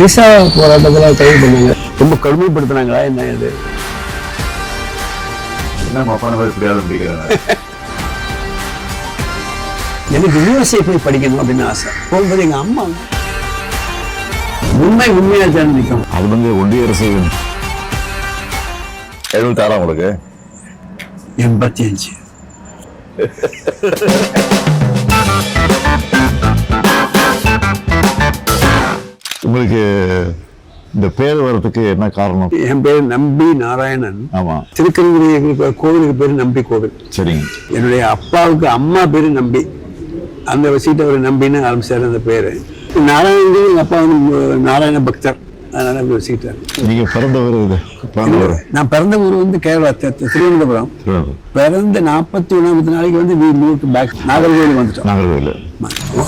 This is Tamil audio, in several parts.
விசா போராட்டத்தில் கைது பண்ணாங்க, ரொம்ப கடுமைப்படுத்தினாங்களா என்ன இது? எனக்கு யூஎஸ்ஏ போய் படிக்கணும் அப்படின்னு ஆசை. போகும்போது எங்க அம்மா உண்மையா தான் நிற்கும். அது வந்து ஒன்றிய அரசு 76 உங்களுக்கு 85. உங்களுக்கு இந்த பேர் வர்றதுக்கு என்ன காரணம்? என் பேர் நம்பி நாராயணன். ஆமா, திருக்கல்குடி கோவிலுக்கு பேரு நம்பி கோவில். சரிங்க. என்னுடைய அப்பாவுக்கு அம்மா பேரு நம்பி, அந்த வசீட்டை ஒரு நம்பின்னு ஆரம்பிச்சாரு அந்த பேரு. நாராயணன் எங்க அப்பா வந்து நாராயண பக்தர், அதனால அப்படி வச்சுக்கிட்டாரு. நீங்க பிறந்தவர்? நான் பிறந்த ஊர் வந்து கேரளா, திருவனந்தபுரம். பிறந்த 41 நாளைக்கு வந்து நாகர்கோவில் வந்துட்டோம். நாகர்கோவில்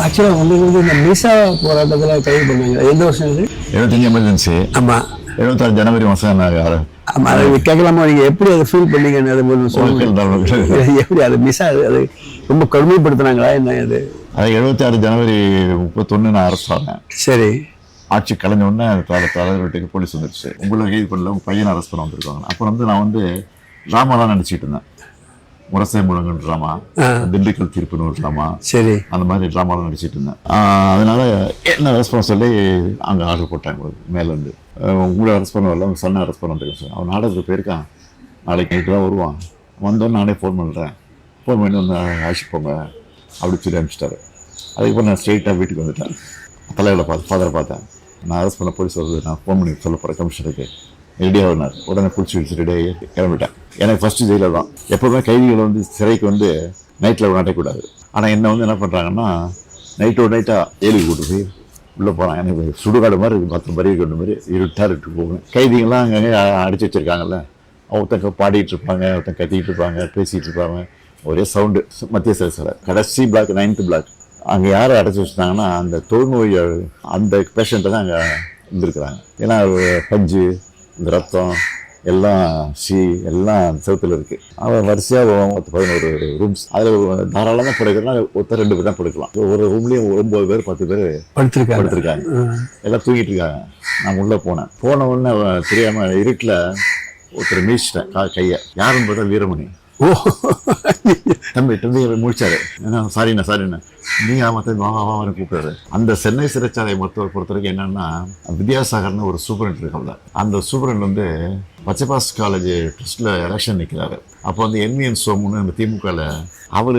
ஆக்சுவலா வந்து இந்த விசா போராட்டத்துல கைது பண்ணாங்க. எந்த வருஷம் இது? 75 எமர்ஜென்சி. ஆமா, 76 ஜனவரி மாசம். ஆமா, அதை கேட்கலாமா? நீங்க எப்படி அதை ஃபீல் பண்ணீங்கன்னு அதை சொல்லுங்க. எப்படி அது மிஸ் அது ரொம்ப கடுமைப்படுத்தினாங்களா என்ன இது? அது 76 ஜனவரி 31 நான் அரெஸ்ட் ஆனேன். சரி. ஆட்சி கலைஞ்ச உடனே தலைவர் வீட்டுக்கு போலீஸ் வந்துருச்சு. உங்களை கைது பண்ணல, உங்க பையனை அரெஸ்ட் பண்ண வந்திருக்காங்க. அப்புறம் வந்து நான் வந்து ட்ராமாலாம் நடிச்சிட்டு இருந்தேன். முரசை முழங்குன்னு ட்ராமா, திண்டுக்கல் தீர்ப்புன்னு ஒரு ட்ராமா, சரி, அந்த மாதிரி ட்ராமாலாம் நடிச்சிட்டு இருந்தேன். அதனால என்ன அரெஸ்ட் பண்ண சொல்லி அங்கே ஆர்டர் போட்டாங்க மேலேருந்து. உங்களை அரெஸ்ட் பண்ண வரல, உங்கள் சன்னை அரெஸ்ட் பண்ண வந்துருக்கேன் சார். அவன் நாடகத்துக்கு போயிருக்கான், நாளைக்கு நைட்டு தான் வருவான், வந்தோன்னு நானே ஃபோன் பண்ணுறேன், ஃபோன் பண்ணி வந்து அழைச்சி போங்க அப்படி சொல்லி அனுப்பிச்சிட்டாரு. அதுக்கப்புறம் நான் ஸ்ட்ரெயிட்டாக வீட்டுக்கு வந்துட்டேன். தலைவரை ஃபாதரை பார்த்தேன். நான் அரெஸ்ட் பண்ண போலீஸ் வருது, நான் ஃபோன் பண்ணி சொல்ல போகிறேன் கமிஷனருக்கு, ரெடியாக இருந்தார். உடனே பிடிச்சி வச்சு ரெடியாகி கிளம்பிட்டேன். எனக்கு ஃபஸ்ட்டு ஜெயிலில் தான். எப்போவுமே கைதிகளை வந்து சிறைக்கு வந்து நைட்டில் நாட்டக்கூடாது. ஆனால் என்னை வந்து என்ன பண்ணுறாங்கன்னா, நைட்டோட நைட்டாக ஏழுக்கு கூட்டு போய் உள்ளே போகிறான். எனக்கு சுடுகாடு மாதிரி இருக்குது, 10 பறவை கொண்டு மாதிரி இருட்டு போகணும். கைதிகள்லாம் அங்கங்கே அடிச்சு வச்சுருக்காங்கல்ல, ஒருத்தங்க பாடிட்டு இருப்பாங்க, ஒருத்தங்க கத்திக்கிட்டு இருப்பாங்க, பேசிகிட்டு இருப்பாங்க, ஒரே சவுண்டு. மத்திய சிறை கடைசி பிளாக், 9th பிளாக். அங்கே யாரை அடைச்சி வச்சுட்டாங்கன்னா, அந்த தொழுநோய் அந்த பேஷண்ட்டை தான் அங்கே இருந்திருக்கிறாங்க. ஏன்னா பஞ்சு, இந்த ரத்தம் எல்லாம் எல்லாம் செவத்தில் இருக்குது. அவன் வரிசையாக 11 ரூம்ஸ். அதில் தாராளமாக படுக்கிறதுனா ஒருத்தர் 2 பேர் தான் படுக்கலாம். ஒரு ரூம்லேயும் 9 பேர் 10 பேர் படுத்துருக்காங்க. எல்லாம் தூங்கிட்டு இருக்காங்க. நான் உள்ளே போன உடனே தெரியாமல் இருட்டில் ஒருத்தர் மீச்சிட்டேன் கையை. யாருன்னு பார்த்தா வீரமணி. ஓ, தம்பி முடிச்சாரு. சாரிண்ணா நீங்க வாவான்னு கூப்பிட்டாரு. அந்த சென்னை சிறைச்சாலை மருத்துவர் பொறுத்தவரைக்கும் என்னன்னா, வித்யாசாகர்னு ஒரு சூப்பரண்ட் இருக்காங்க. அந்த சூப்பரண்ட் வந்து பச்சைபாஸ் காலேஜ் ட்ரஸ்ட்ல எலெக்ஷன் நிற்கிறாரு. அப்போ வந்து என்விஎன் சோமுன்னு அந்த திமுகல அவர்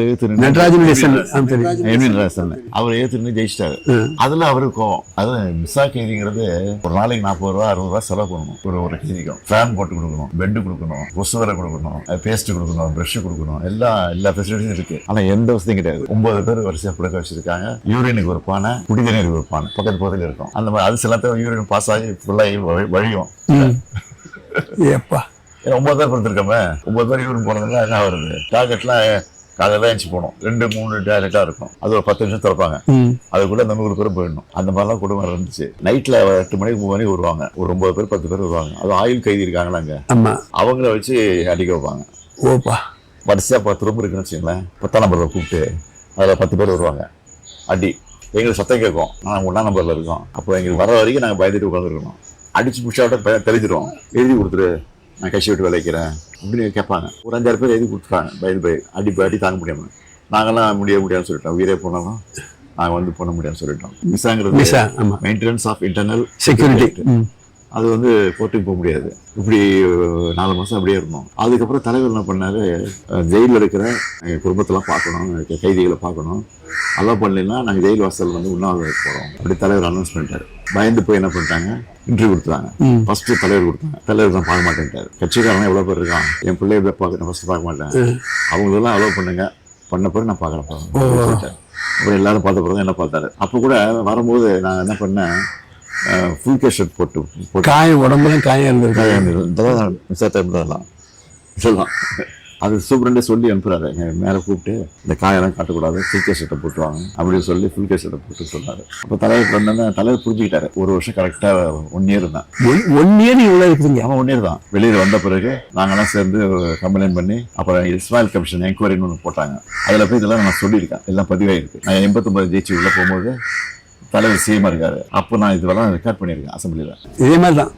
அவர் ஏத்துன்னு ஜெயிச்சிட்டாரு. அதுல அவருக்கும் அதாவது மிசா கைதிங்கிறது ஒரு நாளைக்கு 40 ரூபா 60 ரூபா செலவு பண்ணணும். ஒரு கைதிக்கும் ஃபேன் போட்டு கொடுக்கணும், பெட்டு கொடுக்கணும், கொசுவரை கொடுக்கணும், பேஸ்ட் கொடுக்கணும், ப்ரஷ் கொடுக்கணும், எல்லா ஃபெசிலிட்டியும் இருக்கு. ஆனா எந்த வசதியும் கிடையாது. 9 பேர் வரிசையா புழக்க வச்சிருக்காங்க. யூரினுக்கு ஒரு பானை, குடிதண்ணீருக்கு ஒரு பானை பக்கத்து பக்கத்துல இருக்கும். அந்த மாதிரி அது சில யூரின் பாஸ் ஆகி ஃபுல்லாகி வழியும். ஏப்பா, 9 பேர் படுத்திருக்கோமே, 9 பேர் யூரின் போனதுல என்ன வருது? டார்கெட்லாம் காலையில எழுச்சி போகணும். 2-3 டாய்லெட்டா இருக்கும். அது ஒரு 10 நிமிஷம் திறப்பாங்க. அதுக்குள்ள அந்த 100 பேரும் போயிடணும். அந்த மாதிரிலாம் குடும்பம் இருந்துச்சு. நைட்ல 8 மணிக்கு 3 மணிக்கு வருவாங்க. ஒரு 9 பேர் 10 பேர் வருவாங்க. அது ஆயுள் கைதி இருக்காங்களா அங்க, அவங்கள வச்சு அடிக்க வைப்பாங்க. ஓப்பா, வரிசையா 10 ரூம் இருக்குன்னு வச்சுங்களேன். 10ஆம் நம்பர்ல கூப்பிட்டு அதில் 10 பேர் வருவாங்க. அடி எங்களுக்கு சத்தம் கேட்கும். நாங்கள் 1ஆம் நம்பர்ல இருக்கோம். அப்போ எங்களுக்கு வர வரைக்கும் நாங்கள் பயந்துட்டு உட்காந்துருக்கணும். அடிச்சு புஷாவிட்ட தெளிஞ்சிடும். எழுதி கொடுத்துரு, நான் கட்சி விட்டு விளைக்கிறேன் அப்படின்னு கேட்பாங்க. ஒரு 5-6 பேர் எழுதி கொடுத்துருக்காங்க. பயந்து அடி தாங்க முடியாமல் நாங்களாம் முடியாதுன்னு சொல்லிட்டோம். உயிரே போனாலும் நாங்கள் வந்து பண்ண முடியாதுன்னு சொல்லிட்டோம். மிஸ்ஸாங்கிறது மெயின்டெனன்ஸ் ஆஃப் இன்டர்னல் செக்யூரிட்டி. அது வந்து கோர்ட்டுக்கு போக முடியாது. இப்படி 4 மாதம் அப்படியே இருந்தோம். அதுக்கப்புறம் தலைவர் என்ன பண்ணாரு, ஜெயிலில் இருக்கிற எங்கள் குடும்பத்தெல்லாம் பார்க்கணும், கைதிகளை பார்க்கணும், அலோவ் பண்ணலைன்னா நாங்கள் ஜெயில் வாசல் வந்து உண்ணாவிரதம் போகிறோம் அப்படி தலைவர் அனௌன்ஸ் பண்ணிட்டாரு. பயந்து போய் என்ன பண்ணிட்டாங்க, இன்டர்வியூ கொடுத்தாங்க. ஃபர்ஸ்ட் தலைவர் கொடுத்தாங்க. தலைவர் தான் பார்க்க மாட்டேன்ட்டாரு. கட்சிக்காரன் எவ்வளோ பேர் இருக்கான், என் பிள்ளைய பார்க்க ஃபர்ஸ்ட் பார்க்க மாட்டேன், அவங்களெல்லாம் அலோவ் பண்ணுங்க, பண்ண பிறகு நான் பார்க்குறேன். அப்புறம் எல்லாரும் பார்த்த பிறகு என்ன பார்த்தாரு. அப்போ கூட வரும்போது நான் என்ன பண்ணேன், ஃபுல் கேஸ் ஷர்ட் போட்டு காயம் உடம்புலாம் காயம் இருந்ததெல்லாம் சொல்லலாம். அது சூப்பரண்டே சொல்லி அனுப்புறாரு. மேலே கூப்பிட்டு இந்த காயெல்லாம் காட்டக்கூடாது, ஃபுல் கேஸ் ஷர்ட்டை போட்டுவாங்க அப்படின்னு சொல்லி ஃபுல் கேஸ் ஷர்ட்டை போட்டு சொன்னார். அப்போ தலைவர் பண்ண தலைவர் புரிஞ்சுக்கிட்டாரு. 1 வருஷம் கரெக்டாக 1 இயர் தான். 1 இயர் இவ்வளோ இருக்குதுங்க. அவன் 1 இயர் தான். வெளியில் வந்த பிறகு நாங்கள்லாம் சேர்ந்து கம்ப்ளைண்ட் பண்ணி அப்புறம் இஸ்மாயில் கமிஷன் என்கொயரின்னு ஒன்று போட்டாங்க. அதில் போய் இதெல்லாம் நான் சொல்லியிருக்கேன், எல்லாம் பதிவாயிருக்கு. நான் 89 ஜெயிச்சு உள்ளே போகும்போது தலைவர் சிஎம் இருக்காரு. அப்போ நான் இதெல்லாம் ரெக்கார்ட் பண்ணியிருக்கேன் அசம்பிளியில். இதே மாதிரி தான்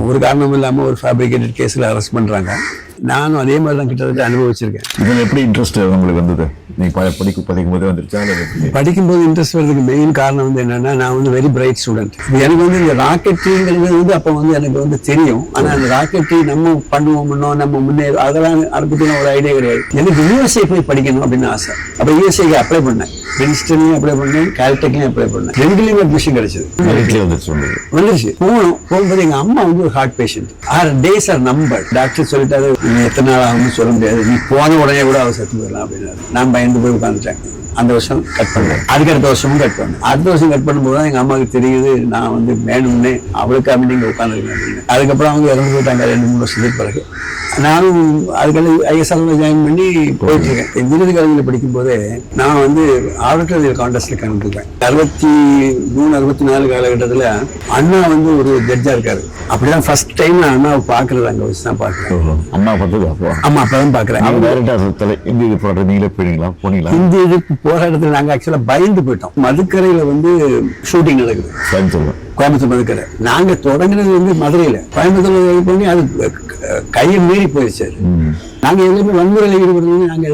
ஒரு காரணம் இல்லாமல் ஒரு ஃபேப்ரிகேட்டட் கேஸில் அரெஸ்ட் பண்ணுறாங்க. நானும் அதே மாதிரி தான் கிட்டத்தட்ட அனுபவிச்சிருக்கேன். இதில் எப்படி இன்ட்ரெஸ்ட் உங்களுக்கு வந்தது? நீங்கள் படிக்கும் போதே வந்துருச்சா? படிக்கும்போது இன்ட்ரெஸ்ட் வர்றதுக்கு மெயின் காரணம் வந்து என்னன்னா, நான் வந்து வெரி பிரைட் ஸ்டூடெண்ட். எனக்கு வந்து இந்த ராக்கெட்ரிங்கிறது வந்து அப்போ வந்து எனக்கு வந்து தெரியும். ஆனால் அந்த ராக்கெட்ரி நம்ம பண்ணுவோம்னோ நம்ம முன்னேறும் அதெல்லாம் அதை பற்றின ஒரு ஐடியா கிடையாது. எனக்கு யூஎஸ்ஏ போய் படிக்கணும் அப்படின்னு ஆசை. அப்போ யூஎஸ்ஏக்கு அப்ளை பண்ணேன், பிரின்ஸ்டன்லையும் அப்ளை பண்ணேன், கால்டெக்லையும் அப்ளை பண்ணேன். ரெண்டுலையும் அட்மிஷன் கிடைச்சது. வந்துருச்சு. போகும்போது எங்க அம்மா வந்து ஒரு heart patient. 6 days are number. Doctor சொல்லிட்டாரு, நீ எத்தனை நாள் ஆகும்னு சொல்ல முடியாது, நீ போன உடனே கூட அவ செத்து போயிடலாம் அப்படின்னாரு. நான் பயந்து போய் உட்காந்துட்டேன். அந்த வருஷம் கட் பண்ணேன். அடுத்த வருஷமும் கட் பண்ணேன். அடுத்த வருஷம் கட் பண்ணும்போது தான் எங்க அம்மாவுக்கு தெரியுது நான் வந்து வேணும்னே அவளுக்காக நீங்க உட்காந்துருக்கேன் அப்படின்னு. அதுக்கப்புறம் அவங்க இறந்து போயிட்டாங்க 2-3 வருஷத்துக்கு பிறகு. நானும் அதுக்காக ஐஎஸ்ஆர்ல ஜாயின் பண்ணி போயிட்டு இருக்கேன். இறுதி கல்வியில் படிக்கும் போதே நான் வந்து ஆடிட்டோரியல் கான்டெஸ்ட்ல கலந்துருக்கேன். 63-64 காலகட்டத்தில் அண்ணா வந்து ஒரு ஜட்ஜா இருக்காரு. அப்படிதான் ஃபர்ஸ்ட் டைம் நான் அண்ணாவை பாக்குறது அங்க வச்சு தான் பாக்குறேன். அண்ணா பார்த்தது அப்போ? ஆமா, அப்பதான் பாக்குறேன். இந்தி போராட்டம் நீங்களே போனீங்களா? இந்தி எதிர்ப்பு போராட்டத்தில் நாங்க ஆக்சுவலா பயந்து போயிட்டோம். மதுக்கரையில வந்து ஷூட்டிங் நடக்குது, கோயம்புத்தூர் மதுக்கரை. நாங்க தொடங்கினது வந்து மதுரையில, கோயம்புத்தூர்ல பண்ணி அது கையை மீறி போயிடுச்சு. நாங்க எதுவுமே வன்முறையில் ஈடுபடுறது நாங்க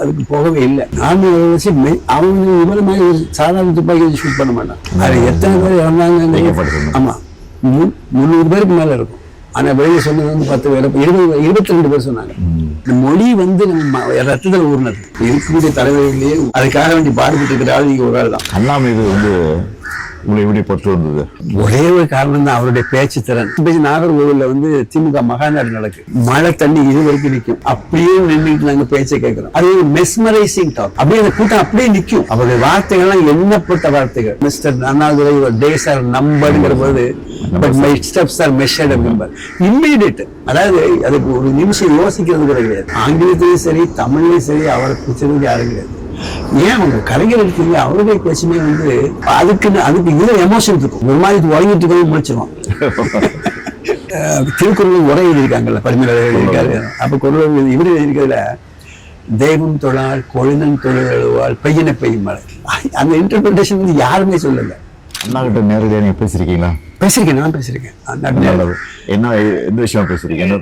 அதுக்கு போகவே இல்லை. நாங்க வச்சு அவங்க இவர மாதிரி ஒரு சாதாரண துப்பாக்கி ஷூட் பண்ண மாட்டோம். அது எத்தனை பேர் இறந்தாங்க? ஆமா, 300 பேருக்கு மேல இருக்கும். ஆனா வெளியே சொன்னது வந்து 10 பேர், 22 பேர் சொன்னாங்க. இந்த மொழி வந்து நம்ம ரத்தத்தில் ஊர்னது. இருக்கக்கூடிய தலைவர்களே அதுக்காக வேண்டி பாடுபட்டு இருக்கிற ஆள் நீங்க ஒரு ஆள் தான். அண்ணா மீது வந்து உங்களை எப்படி பற்று வந்தது? ஒரே ஒரு காரணம் தான், அவருடைய பேச்சு திறன். நாகர்கோவில்ல வந்து திமுக மகாநாடு நடக்கு. மழை தண்ணி இது வரைக்கும் நிற்கும். அப்படியே நின்றுட்டு நாங்க பேச்சை கேட்கிறோம். அது ஒரு மெஸ்மரைசிங் டாக். அப்படியே அந்த கூட்டம் அப்படியே நிற்கும். அவருடைய வார்த்தைகள்லாம் எண்ணப்பட்ட வார்த்தைகள். மிஸ்டர் அண்ணாதுரை டேஸ் ஆர் நம்பர்ங்கிற போது but my steps R measured அப்படிம்பார். இம்மீடியட். அதாவது அதுக்கு ஒரு நிமிஷம் யோசிக்கிறது கூட கிடையாது. ஆங்கிலத்திலையும் சரி தமிழ்லையும் சரி அவரை பிடிச்சதுக்கு யாரும் கிடையாது. ஏன் அவங்க கலைஞர் இருக்கீங்க, அவருடைய பேச்சுமே வந்து அதுக்கு இதுல எமோஷன் இருக்கும். ஒரு மாதிரி உறங்கிட்டு இருக்கவே முடிச்சிருவோம். திருக்குறள் உரை எழுதியிருக்காங்கல்ல, பரிமேல எழுதியிருக்காரு. அப்ப குரல் இவரு எழுதியிருக்கிறதுல தெய்வம் தொழால் கொழுந்தன் தொழில் எழுவாள் பெய்யன பெய்யும் மழை. அந்த இன்டர்பிரேஷன் வந்து யாருமே சொல்லல. அண்ணா கிட்ட நேரடியாக நீங்க பேசிருக்கீங்களா? பேசிருக்கேன், நான் பேசிருக்கேன். என்ன எந்த விஷயம் பேசுறீங்க? என்ன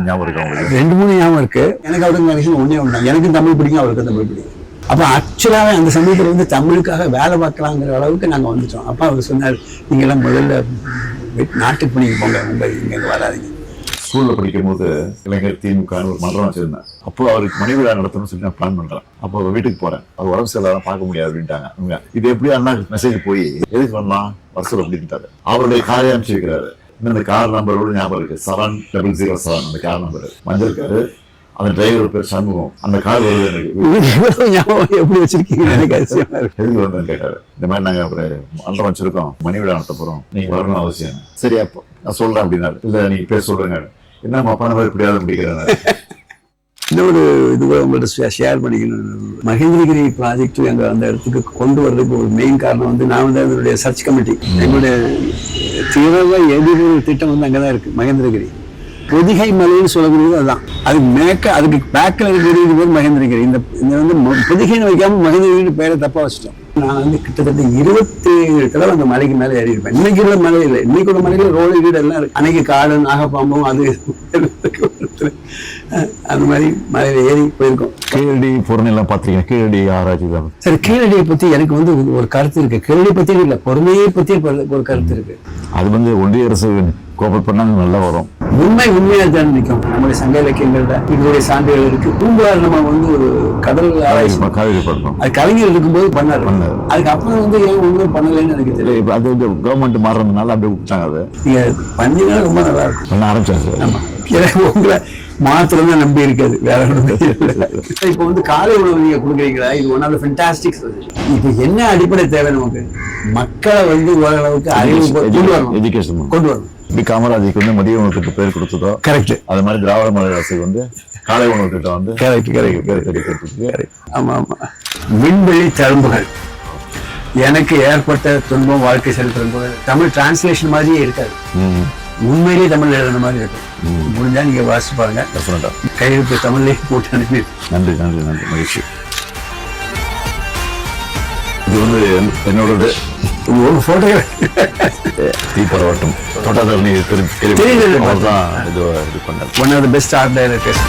ஞாபகம் இருக்கு உங்களுக்கு? 2-3 ஞாபகம் இருக்கு. எனக்கு அவருக்கு விஷயம் ஒன்னே ஒண்ணு. எனக்கும் தமிழ் பிடிக்கும், அவருக்கும் தமிழ் பிடிக்கும். அப்ப ஆக்சுவலாவே அந்த சமயத்துல வந்து தமிழுக்காக வேலை பார்க்கலாங்கிற அளவுக்கு நாங்க வந்துட்டோம். அப்ப அவர் சொன்னார், நீங்க எல்லாம் முதல்ல நாட்டுக்கு பணிக்கு போங்க, மும்பை இங்க வராதிங்க. ஸ்கூல்ல படிக்கும் போது இளைஞர் திமுக ஒரு மன்றம் வச்சிருந்தேன். அப்போ அவருக்கு மணி விழா நடத்தணும்னு சொல்லி நான் பிளான் பண்றேன். அப்போ அவர் வீட்டுக்கு போறேன். அவர் உடம்பு சரியில்லாம பார்க்க முடியாது அப்படின்ட்டாங்க. இது எப்படி அண்ணா மெசேஜ் போய் எதுக்கு வரலாம் வருஷம் அப்படின்ட்டாரு. அவருடைய காரை அனுப்பிச்சு வைக்கிறாரு. இந்த கார் நம்பரோட ஞாபகம் இருக்கு, 7007. அந்த கார் நம்பர் மஞ்சள் காரு. அந்த டிரைவர் பேர் சண்முகம். அந்த கார் வருது எனக்கு. எப்படி வச்சிருக்கீங்க? எதுக்கு வந்து கேட்டாரு. இந்த மாதிரி நாங்க அப்புறம் மன்றம் வச்சிருக்கோம், மணி விழா நடத்த போறோம், நீங்க வரணும் அவசியம். சரி அப்போ நான் சொல்றேன் அப்படின்னாரு. இல்ல நீங்க பேர் சொல்றேங்க. என்ன அப்பா நம்ம இப்படியாவது முடிக்கிறாங்க. இன்னொரு இது கூட உங்கள்கிட்ட ஷேர் பண்ணிக்கணும். மகேந்திரகிரி ப்ராஜெக்ட் எங்க அந்த இடத்துக்கு கொண்டு வர்றதுக்கு ஒரு மெயின் காரணம் வந்து நான் வந்து அதனுடைய சர்ச் கமிட்டி, எங்களுடைய தீவிர எதிர்ப்பு திட்டம் வந்து அங்கதான் இருக்கு. மகேந்திரகிரி பொதிகை மலைன்னு சொல்லக்கூடியது அதுதான். அதுக்கு பேக்கில் இருக்கிறது பேர் மகேந்திரகிரி. இந்த வந்து பொதிகைன்னு வைக்காம மகேந்திரகிரி பேரை தப்பா வச்சுட்டோம். நான் வந்து கிட்டத்தட்ட 27 தடவை அந்த மலைக்கு மேலே ஏறி இருப்பேன். இன்னைக்கு உள்ள மலை இல்லை, இன்னைக்கு உள்ள மலையில ரோடு வீடு எல்லாம் இருக்கு. அன்னைக்கு காடு நாகப்பாம்பும் அது அந்த மாதிரி மலையில ஏறி போயிருக்கோம். கீழடி பொருணெல்லாம் பாத்தீங்கன்னா கீழடி ஆராய்ச்சி தான். சரி, கீழடியை பத்தி எனக்கு வந்து ஒரு கருத்து இருக்கு. கீழடி பத்தி இல்ல, பொறுமையை பத்தி ஒரு கருத்து இருக்கு. அது வந்து ஒன்றிய அரசு கோபல் பண்ணாங்க நல்லா வரும். உண்மையா தான் நிற்கும். நம்முடைய சங்க இலக்கியங்கள்ல இதனுடைய சான்றுகள் இருக்கு. பூம்புகார் நம்ம வந்து ஒரு கடல் ஆராய்ச்சி காவிரி பண்ணோம். அது கலைஞர் இருக்கும்போது பண்ணாரு. அதுக்கப்புறம் வந்து ஏன் ஒண்ணுமே பண்ணலைன்னு எனக்கு தெரியல. அது வந்து கவர்மெண்ட் மாறுறதுனால அப்படியே விட்டாங்க. அதை நீங்க பண்ணீங்கன்னா ரொம்ப நல்லா இருக்கும். பண்ண ஆரம்பிச்சாங்க. ஆமா, உங்களை மாத்திரம் தான் நம்பி இருக்காது, வேற ஒன்றுமே இல்லை. இப்போ வந்து காலை உணவு நீங்க கொடுக்குறீங்களா? இது ஒன் ஆஃப் தி ஃபென்டாஸ்டிக். இப்போ என்ன அடிப்படை தேவை நமக்கு? மக்களை வந்து ஓரளவுக்கு அறிவு கொண்டு வரணும், எஜுகேஷன் கொண்டு வரணும். இப்படி காமராஜுக்கு வந்து மதிய உணவு திட்டம் பேர் கொடுத்ததோ கரெக்ட். அது மாதிரி திராவிட மாடல் அரசுக்கு வந்து காலை உணவு திட்டம் வந்து கரெக்ட். ஆமா ஆமா. விண்வெளி தழும்புகள் எனக்கு ஏற்பட்ட துன்பம் வாழ்க்கை செலுத்துறது தமிழ் டிரான்ஸ்லேஷன் மாதிரியே இருக்காது. உண்மையிலேயே தமிழ் எழுதுன மாதிரி இருக்கும். முடிஞ்சா நீங்க வாசிச்சு பாருங்க. கையெழுத்து தமிழ்லேயே போட்டு அனுப்பி. நன்றி நன்றி நன்றி, மகிழ்ச்சி. இது வந்து என்னோடது. ஒரு ஃபோட்டோகிராஃபி தீபரவட்டம் தொட்டதரணி தெரியுது. அவர் தான் இது பண்ணார். One of the best art directors.